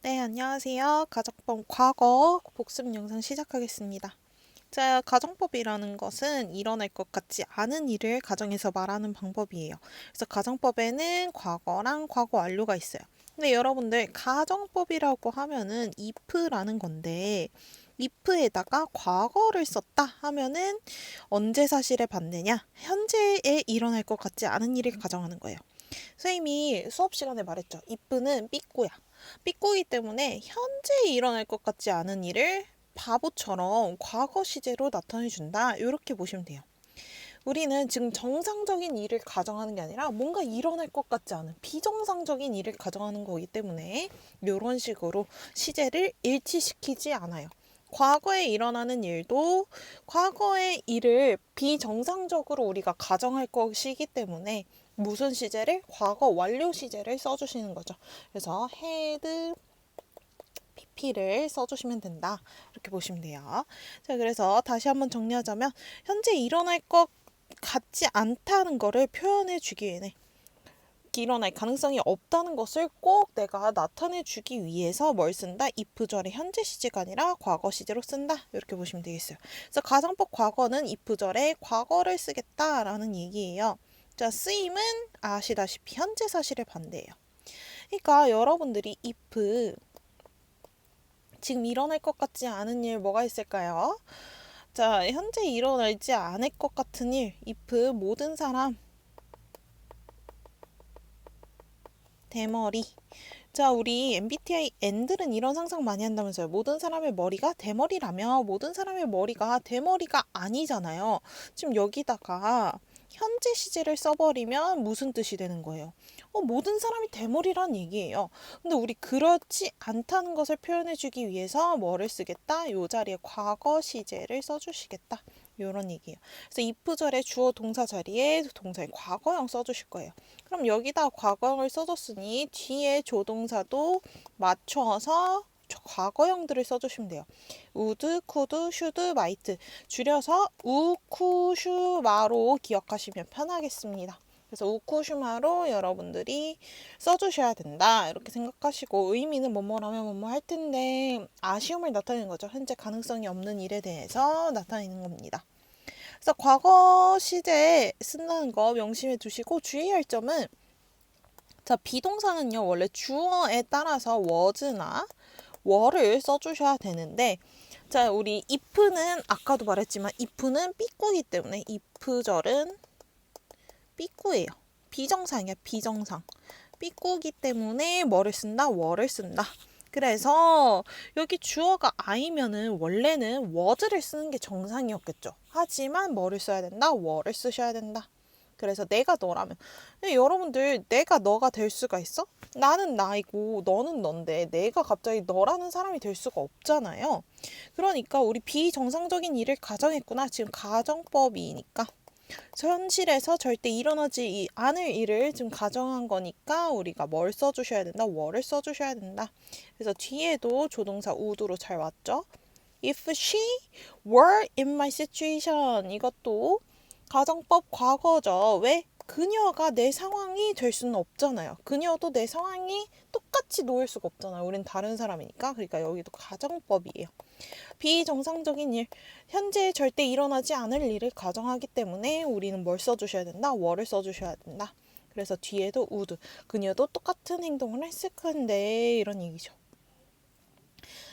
네, 안녕하세요. 가정법 과거 복습 영상 시작하겠습니다. 자, 가정법이라는 것은 일어날 것 같지 않은 일을 가정에서 말하는 방법이에요. 그래서 가정법에는 과거랑 과거 완료가 있어요. 근데 여러분들 가정법이라고 하면은 if라는 건데 if에다가 과거를 썼다 하면은 언제 사실에 반대냐? 현재에 일어날 것 같지 않은 일을 가정하는 거예요. 선생님이 수업 시간에 말했죠. if는 삐꾸야. 삐꾸이기 때문에 현재 일어날 것 같지 않은 일을 바보처럼 과거 시제로 나타내 준다. 이렇게 보시면 돼요. 우리는 지금 정상적인 일을 가정하는 게 아니라 뭔가 일어날 것 같지 않은 비정상적인 일을 가정하는 거기 때문에 이런 식으로 시제를 일치시키지 않아요. 과거에 일어나는 일도 과거의 일을 비정상적으로 우리가 가정할 것이기 때문에 무슨 시제를? 과거 완료 시제를 써주시는 거죠. 그래서 had pp를 써주시면 된다. 이렇게 보시면 돼요. 자, 그래서 다시 한번 정리하자면 현재 일어날 것 같지 않다는 거를 표현해 주기에는 일어날 가능성이 없다는 것을 꼭 내가 나타내 주기 위해서 뭘 쓴다? if절의 현재 시제가 아니라 과거 시제로 쓴다. 이렇게 보시면 되겠어요. 그래서 가정법 과거는 if절의 과거를 쓰겠다라는 얘기예요. 자, 쓰임은 아시다시피 현재 사실에 반대예요. 그러니까 여러분들이 if 지금 일어날 것 같지 않은 일 뭐가 있을까요? 자, 현재 일어나지 않을 것 같은 일 if 모든 사람 대머리. 자, 우리 MBTI N들은 이런 상상 많이 한다면서요. 모든 사람의 머리가 대머리라며 모든 사람의 머리가 대머리가 아니잖아요. 지금 여기다가 현재 시제를 써버리면 무슨 뜻이 되는 거예요? 모든 사람이 대머리란 얘기예요. 근데 우리 그렇지 않다는 것을 표현해주기 위해서 뭐를 쓰겠다? 요 자리에 과거 시제를 써주시겠다. 요런 얘기예요. 그래서 if절의 주어 동사 자리에 동사의 과거형 써주실 거예요. 그럼 여기다 과거형을 써줬으니 뒤에 조동사도 맞춰서 과거형들을 써주시면 돼요. would, could, should, might 줄여서 우쿠슈마로 기억하시면 편하겠습니다. 그래서 우쿠슈마로 여러분들이 써주셔야 된다 이렇게 생각하시고 의미는 뭐뭐라면 뭐뭐 할 텐데 아쉬움을 나타내는 거죠. 현재 가능성이 없는 일에 대해서 나타내는 겁니다. 그래서 과거 시제에 쓴다는 거 명심해 두시고 주의할 점은 자, 비동사는요, 원래 주어에 따라서 was나 were를 써주셔야 되는데, 자, 우리 if는 아까도 말했지만 if는 삐꾸기 때문에 if절은 삐꾸예요. 비정상이야, 비정상. 삐꾸기 때문에 뭐를 쓴다? were를 쓴다. 그래서 여기 주어가 I면은 원래는 was를 쓰는 게 정상이었겠죠. 하지만 뭐를 써야 된다? were를 쓰셔야 된다. 그래서 내가 너라면 근데 여러분들 내가 너가 될 수가 있어? 나는 나이고 너는 넌데 내가 갑자기 너라는 사람이 될 수가 없잖아요. 그러니까 우리 비정상적인 일을 가정했구나. 지금 가정법이니까 현실에서 절대 일어나지 않을 일을 지금 가정한 거니까 우리가 뭘 써주셔야 된다? were 써주셔야 된다. 그래서 뒤에도 조동사 would로 잘 왔죠? If she were in my situation 이것도 가정법 과거죠. 왜? 그녀가 내 상황이 될 수는 없잖아요. 그녀도 내 상황이 똑같이 놓일 수가 없잖아요. 우린 다른 사람이니까. 그러니까 여기도 가정법이에요. 비정상적인 일, 현재 절대 일어나지 않을 일을 가정하기 때문에 우리는 뭘 써주셔야 된다? were를 써주셔야 된다. 그래서 뒤에도 would, 그녀도 똑같은 행동을 했을 건데 이런 얘기죠.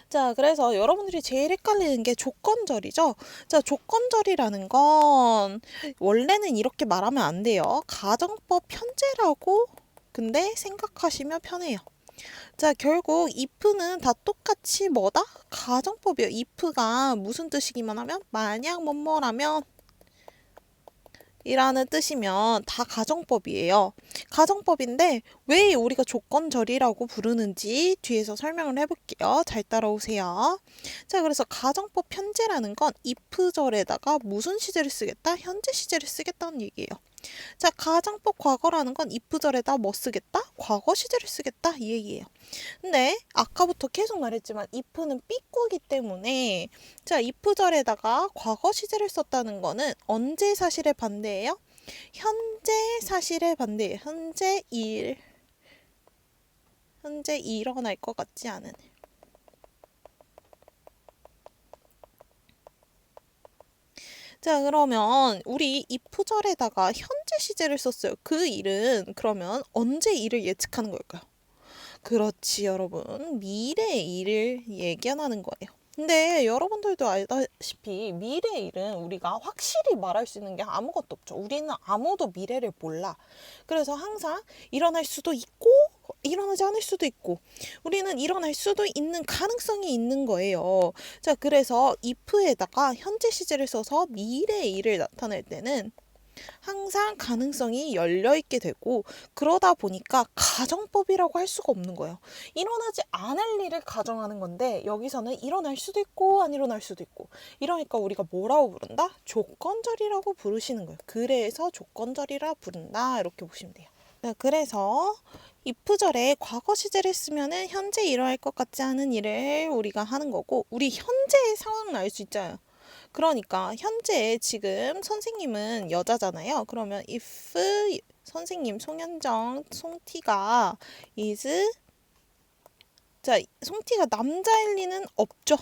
자, 그래서 여러분들이 제일 헷갈리는 게 조건절이죠. 자, 조건절이라는 건 원래는 이렇게 말하면 안 돼요. 가정법 현재라고 근데 생각하시면 편해요. 자, 결국 if는 다 똑같이 뭐다? 가정법이에요. if가 무슨 뜻이기만 하면 만약 뭐뭐라면 이라는 뜻이면 다 가정법이에요. 가정법인데 왜 우리가 조건절이라고 부르는지 뒤에서 설명을 해볼게요. 잘 따라오세요. 자, 그래서 가정법 현재라는 건 if절에다가 무슨 시제를 쓰겠다? 현재 시제를 쓰겠다는 얘기예요. 자, 가정법 과거라는 건 if절에다 뭐 쓰겠다? 과거 시제를 쓰겠다 이 얘기예요. 근데 아까부터 계속 말했지만 if는 삐꾸기 때문에 자, if절에다가 과거 시제를 썼다는 거는 언제 사실에 반대예요? 현재 사실에 반대예요. 현재 일. 현재 일어날 것 같지 않은 일. 자, 그러면 우리 if절에다가 현재 시제를 썼어요. 그 일은 그러면 언제 일을 예측하는 걸까요? 그렇지, 여러분. 미래의 일을 예견하는 거예요. 근데 여러분들도 알다시피 미래의 일은 우리가 확실히 말할 수 있는 게 아무것도 없죠. 우리는 아무도 미래를 몰라. 그래서 항상 일어날 수도 있고 일어나지 않을 수도 있고 우리는 일어날 수도 있는 가능성이 있는 거예요. 자, 그래서 if에다가 현재 시제를 써서 미래의 일을 나타낼 때는 항상 가능성이 열려있게 되고 그러다 보니까 가정법이라고 할 수가 없는 거예요. 일어나지 않을 일을 가정하는 건데 여기서는 일어날 수도 있고 안 일어날 수도 있고 이러니까 우리가 뭐라고 부른다? 조건절이라고 부르시는 거예요. 그래서 조건절이라 부른다 이렇게 보시면 돼요. 네, 그래서 if절에 과거 시제를 쓰면은 현재 일어날 것 같지 않은 일을 우리가 하는 거고 우리 현재의 상황을 알 수 있잖아요. 그러니까 현재 지금 선생님은 여자잖아요. 그러면 if 선생님 송현정 송티가 is 자 송티가 남자일 리는 없죠.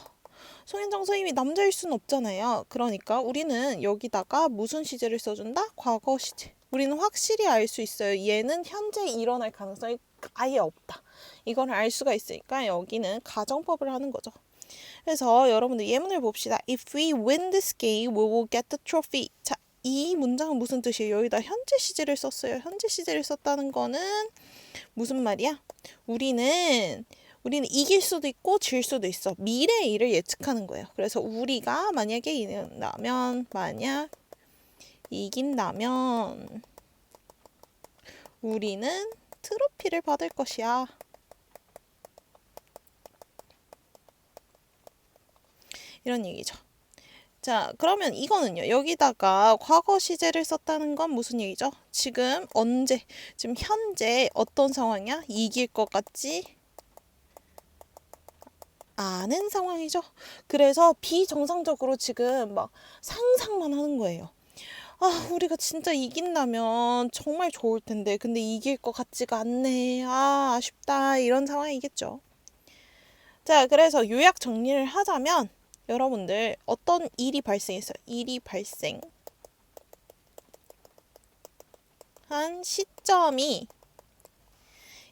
송현정 선생님이 남자일 수는 없잖아요. 그러니까 우리는 여기다가 무슨 시제를 써준다? 과거 시제. 우리는 확실히 알 수 있어요. 얘는 현재 일어날 가능성이 아예 없다. 이걸 알 수가 있으니까 여기는 가정법을 하는 거죠. 그래서 여러분들 예문을 봅시다. If we win this game, we will get the trophy. 자, 이 문장은 무슨 뜻이에요? 여기다 현재 시제를 썼어요. 현재 시제를 썼다는 거는 무슨 말이야? 우리는 이길 수도 있고 질 수도 있어. 미래의 일을 예측하는 거예요. 그래서 우리가 만약 이긴다면 우리는 트로피를 받을 것이야. 이런 얘기죠. 자, 그러면 이거는요. 여기다가 과거 시제를 썼다는 건 무슨 얘기죠? 지금 언제, 지금 현재 어떤 상황이야? 이길 것 같지? 않은 상황이죠. 그래서 비정상적으로 지금 막 상상만 하는 거예요. 아, 우리가 진짜 이긴다면 정말 좋을 텐데. 근데 이길 것 같지가 않네. 아, 아쉽다. 이런 상황이겠죠. 자, 그래서 요약 정리를 하자면 여러분들 어떤 일이 발생했어요? 일이 발생한 시점이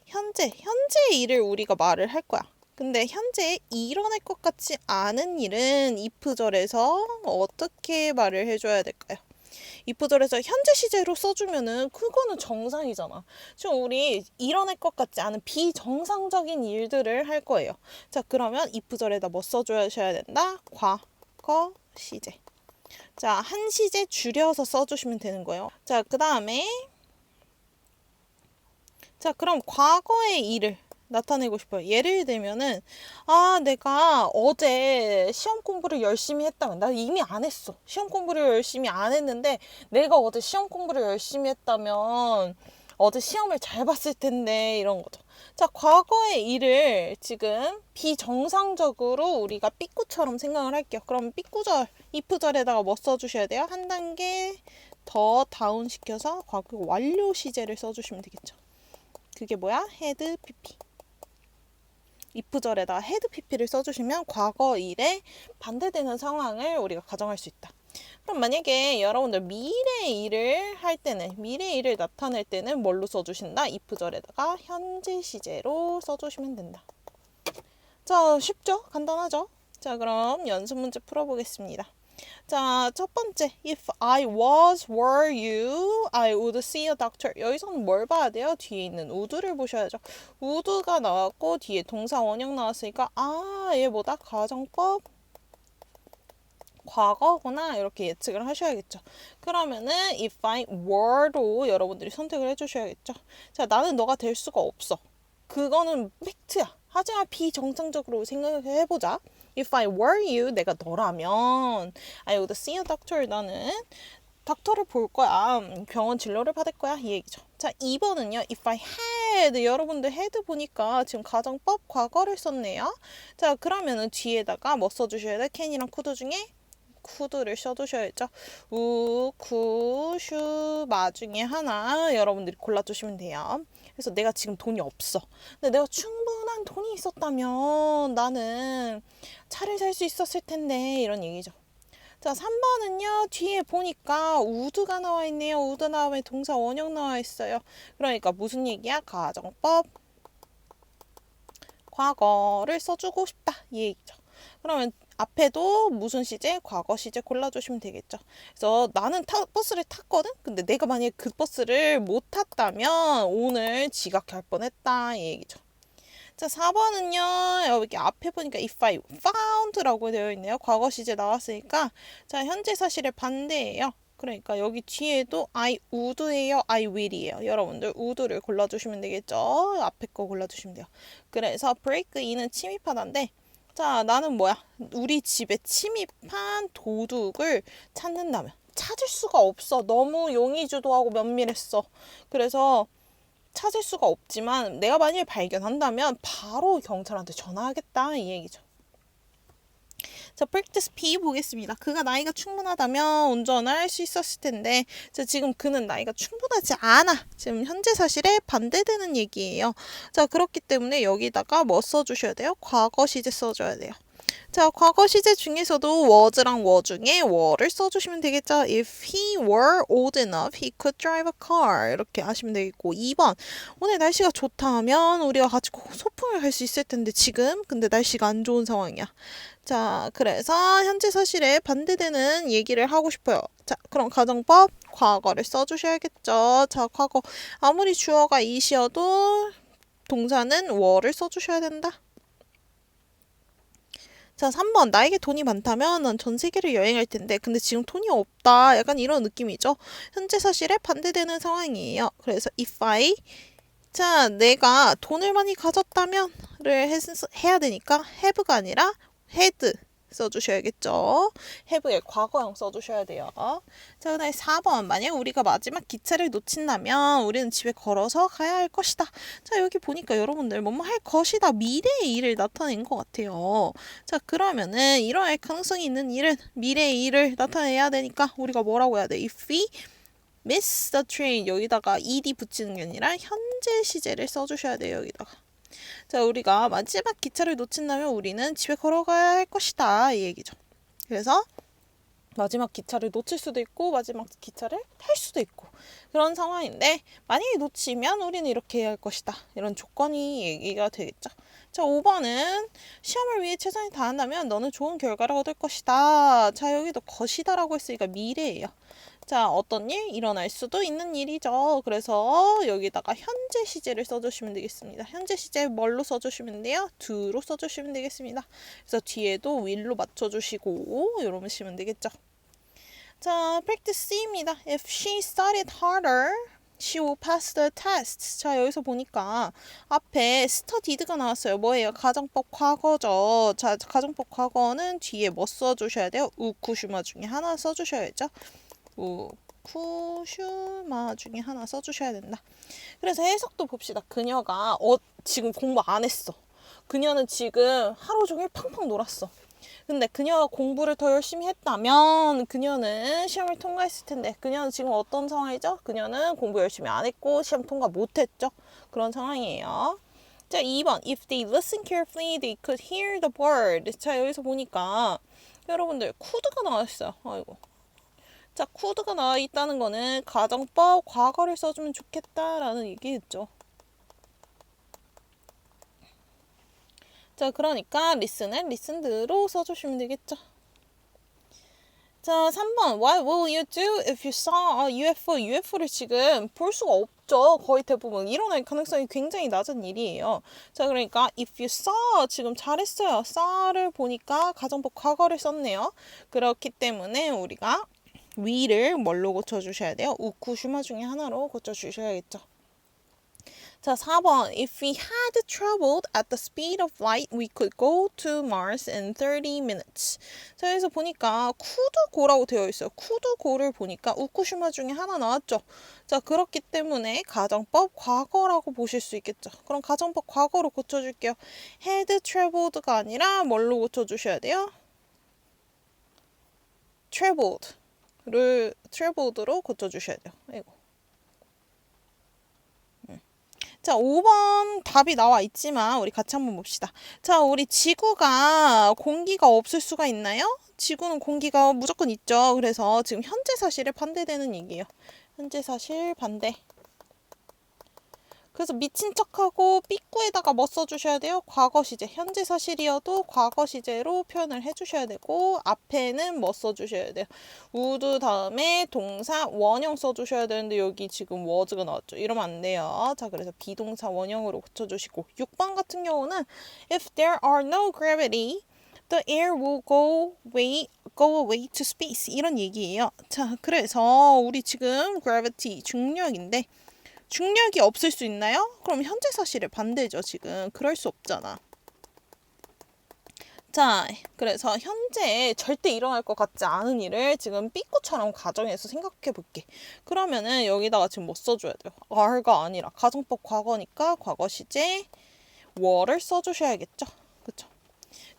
현재의 일을 우리가 말을 할 거야. 근데 현재 일어날 것 같지 않은 일은 if절에서 어떻게 말을 해줘야 될까요? if절에서 현재 시제로 써주면은 그거는 정상이잖아. 지금 우리 일어날 것 같지 않은 비정상적인 일들을 할 거예요. 자, 그러면 if절에다 뭐 써주셔야 된다? 과거 시제. 자, 한 시제 줄여서 써주시면 되는 거예요. 자, 그 다음에 자, 그럼 과거의 일을 나타내고 싶어요. 예를 들면은 내가 어제 시험 공부를 열심히 했다면 나 이미 안 했어. 시험 공부를 열심히 안 했는데 내가 어제 시험 공부를 열심히 했다면 어제 시험을 잘 봤을 텐데 이런 거죠. 자, 과거의 일을 지금 비정상적으로 우리가 삐꾸처럼 생각을 할게요. 그럼 삐꾸절, if절에다가 뭐 써주셔야 돼요? 한 단계 더 다운 시켜서 과거 완료 시제를 써주시면 되겠죠. 그게 뭐야? 헤드 pp. if절에다 헤드 pp를 써주시면 과거 일에 반대되는 상황을 우리가 가정할 수 있다. 그럼 만약에 여러분들 미래의 일을 할 때는 미래의 일을 나타낼 때는 뭘로 써주신다? if절에다가 현재 시제로 써주시면 된다. 자, 쉽죠? 간단하죠? 자, 그럼 연습 문제 풀어보겠습니다. 자, 첫 번째. If I were you, I would see a doctor. 여기서는 뭘 봐야 돼요? 뒤에 있는 would를 보셔야죠. would가 나왔고 뒤에 동사 원형 나왔으니까 얘 뭐다? 가정법 과거구나 이렇게 예측을 하셔야겠죠. 그러면은 if I were로 여러분들이 선택을 해주셔야겠죠. 자, 나는 너가 될 수가 없어. 그거는 팩트야. 하지만 비정상적으로 생각을 해보자. If I were you, 내가 너라면 I would see a doctor. 나는 닥터를 볼 거야. 병원 진료를 받을 거야. 이 얘기죠. 자, 2번은요. If I had. 여러분들 had 보니까 지금 가정법 과거를 썼네요. 자, 그러면은 뒤에다가 뭐 써주셔야 돼? can이랑 could 중에 could를 써주셔야죠. 우, 쿠, 슈, 마 중에 하나 여러분들이 골라주시면 돼요. 그래서 내가 지금 돈이 없어. 근데 내가 충분한 돈이 있었다면 나는 차를 살 수 있었을 텐데 이런 얘기죠. 자, 3번은요. 뒤에 보니까 would가 나와 있네요. would 다음에 동사 원형 나와 있어요. 그러니까 무슨 얘기야? 가정법 과거를 써주고 싶다 이 얘기죠. 그러면 앞에도 무슨 시제? 과거 시제 골라주시면 되겠죠. 그래서 나는 버스를 탔거든? 근데 내가 만약에 그 버스를 못 탔다면 오늘 지각할 뻔했다 이 얘기죠. 자, 4번은요. 여기 앞에 보니까 if I found라고 되어 있네요. 과거 시제 나왔으니까 자, 현재 사실의 반대예요. 그러니까 여기 뒤에도 I would예요, I will이에요. 여러분들 would를 골라주시면 되겠죠. 앞에 거 골라주시면 돼요. 그래서 break in은 침입하다인데 자, 나는 뭐야? 우리 집에 침입한 도둑을 찾는다면 찾을 수가 없어. 너무 용의주도하고 면밀했어. 그래서 찾을 수가 없지만 내가 만약에 발견한다면 바로 경찰한테 전화하겠다 이 얘기죠. 자, practice B 보겠습니다. 그가 나이가 충분하다면 운전을 할 수 있었을 텐데 자, 지금 그는 나이가 충분하지 않아. 지금 현재 사실에 반대되는 얘기예요. 자, 그렇기 때문에 여기다가 뭐 써주셔야 돼요? 과거 시제 써줘야 돼요. 자, 과거 시제 중에서도 was랑 were 중에 were를 써주시면 되겠죠. If he were old enough, he could drive a car. 이렇게 하시면 되겠고 2번 오늘 날씨가 좋다 하면 우리가 같이 소풍을 갈 수 있을 텐데 지금 근데 날씨가 안 좋은 상황이야. 자, 그래서 현재 사실에 반대되는 얘기를 하고 싶어요. 자, 그럼 가정법 과거를 써주셔야겠죠. 자, 과거 아무리 주어가 이시여도 동사는 were를 써주셔야 된다. 자, 3번. 나에게 돈이 많다면 난 전 세계를 여행할 텐데 근데 지금 돈이 없다. 약간 이런 느낌이죠. 현재 사실에 반대되는 상황이에요. 그래서 if I 자, 내가 돈을 많이 가졌다면를 해야 되니까 have가 아니라 had 써주셔야겠죠. have의 과거형 써주셔야 돼요. 자, 그다음에 4번. 만약 우리가 마지막 기차를 놓친다면 우리는 집에 걸어서 가야 할 것이다. 자, 여기 보니까 여러분들 뭐뭐 할 것이다. 미래의 일을 나타낸 것 같아요. 자, 그러면은 일어날 가능성이 있는 일은 미래의 일을 나타내야 되니까 우리가 뭐라고 해야 돼? If we miss the train 여기다가 ed 붙이는 게 아니라 현재 시제를 써주셔야 돼요. 여기다가. 자, 우리가 마지막 기차를 놓친다면 우리는 집에 걸어가야 할 것이다 이 얘기죠. 그래서 마지막 기차를 놓칠 수도 있고 마지막 기차를 탈 수도 있고 그런 상황인데 만약에 놓치면 우리는 이렇게 해야 할 것이다 이런 조건이 얘기가 되겠죠. 자, 5번은 시험을 위해 최선을 다한다면 너는 좋은 결과를 얻을 것이다. 자, 여기도 것이다 라고 했으니까 미래예요. 자, 어떤 일? 일어날 수도 있는 일이죠. 그래서 여기다가 현재 시제를 써주시면 되겠습니다. 현재 시제 뭘로 써주시면 돼요? do로 써주시면 되겠습니다. 그래서 뒤에도 will로 맞춰주시고 이러시면 되겠죠. 자, practice C입니다. If she studied harder, she will pass the test. 자, 여기서 보니까 앞에 studied가 나왔어요. 뭐예요? 가정법 과거죠. 자, 가정법 과거는 뒤에 뭐 써주셔야 돼요? 우쿠슈마 중에 하나 써주셔야죠. 우쿠슈마 중에 하나 써주셔야 된다. 그래서 해석도 봅시다. 그녀가 지금 공부 안 했어. 그녀는 지금 하루 종일 팡팡 놀았어. 근데 그녀가 공부를 더 열심히 했다면 그녀는 시험을 통과했을 텐데 그녀는 지금 어떤 상황이죠? 그녀는 공부 열심히 안 했고 시험 통과 못 했죠. 그런 상황이에요. 자, 2번. If they listen carefully, they could hear the word. 자, 여기서 보니까 여러분들 could가 나왔어요. 아이고. 자, could가 나와 있다는 거는 가정법 과거를 써주면 좋겠다라는 얘기겠죠. 자, 그러니까 listen은 listened로 써주시면 되겠죠. 자, 3번. What will you do if you saw a UFO? UFO를 지금 볼 수가 없죠. 거의 대부분. 일어날 가능성이 굉장히 낮은 일이에요. 자, 그러니까 if you saw 지금 잘했어요. saw를 보니까 가정법 과거를 썼네요. 그렇기 때문에 우리가 위를 뭘로 고쳐주셔야 돼요? 우쿠슈마 중에 하나로 고쳐주셔야겠죠. 자, 4번. If we had traveled at the speed of light, we could go to Mars in 30 minutes. 자, 여기서 보니까 could go라고 되어 있어요. could go를 보니까 우쿠슈마 중에 하나 나왔죠. 자, 그렇기 때문에 가정법 과거라고 보실 수 있겠죠. 그럼 가정법 과거로 고쳐줄게요. had traveled가 아니라 뭘로 고쳐주셔야 돼요? traveled로 고쳐주셔야 돼요. 이거. 자, 5번 답이 나와 있지만 우리 같이 한번 봅시다. 자, 우리 지구가 공기가 없을 수가 있나요? 지구는 공기가 무조건 있죠. 그래서 지금 현재 사실에 반대되는 얘기예요. 현재 사실 반대. 그래서 미친 척하고 삐꾸에다가 뭐 써주셔야 돼요? 과거 시제. 현재 사실이어도 과거 시제로 표현을 해주셔야 되고 앞에는 뭐 써주셔야 돼요? would 다음에 동사 원형 써주셔야 되는데 여기 지금 was가 나왔죠. 이러면 안 돼요. 자, 그래서 비동사 원형으로 고쳐주시고 6번 같은 경우는 if there are no gravity the air will go away to space 이런 얘기예요. 자, 그래서 우리 지금 gravity 중력인데 중력이 없을 수 있나요? 그럼 현재 사실에 반대죠, 지금. 그럴 수 없잖아. 자, 그래서 현재 절대 일어날 것 같지 않은 일을 지금 삐꾸처럼 가정해서 생각해 볼게. 그러면은 여기다가 지금 뭐 써줘야 돼요? are가 아니라 가정법 과거니까 과거 시제 were를 써주셔야겠죠? 그쵸?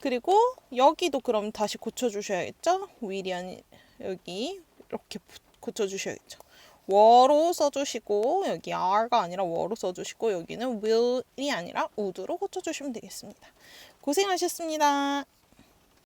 그리고 여기도 그럼 다시 고쳐주셔야겠죠? will이 아니 여기 이렇게 고쳐주셔야겠죠? were로 써주시고 여기 are가 아니라 were로 써주시고 여기는 will이 아니라 would로 고쳐주시면 되겠습니다. 고생하셨습니다.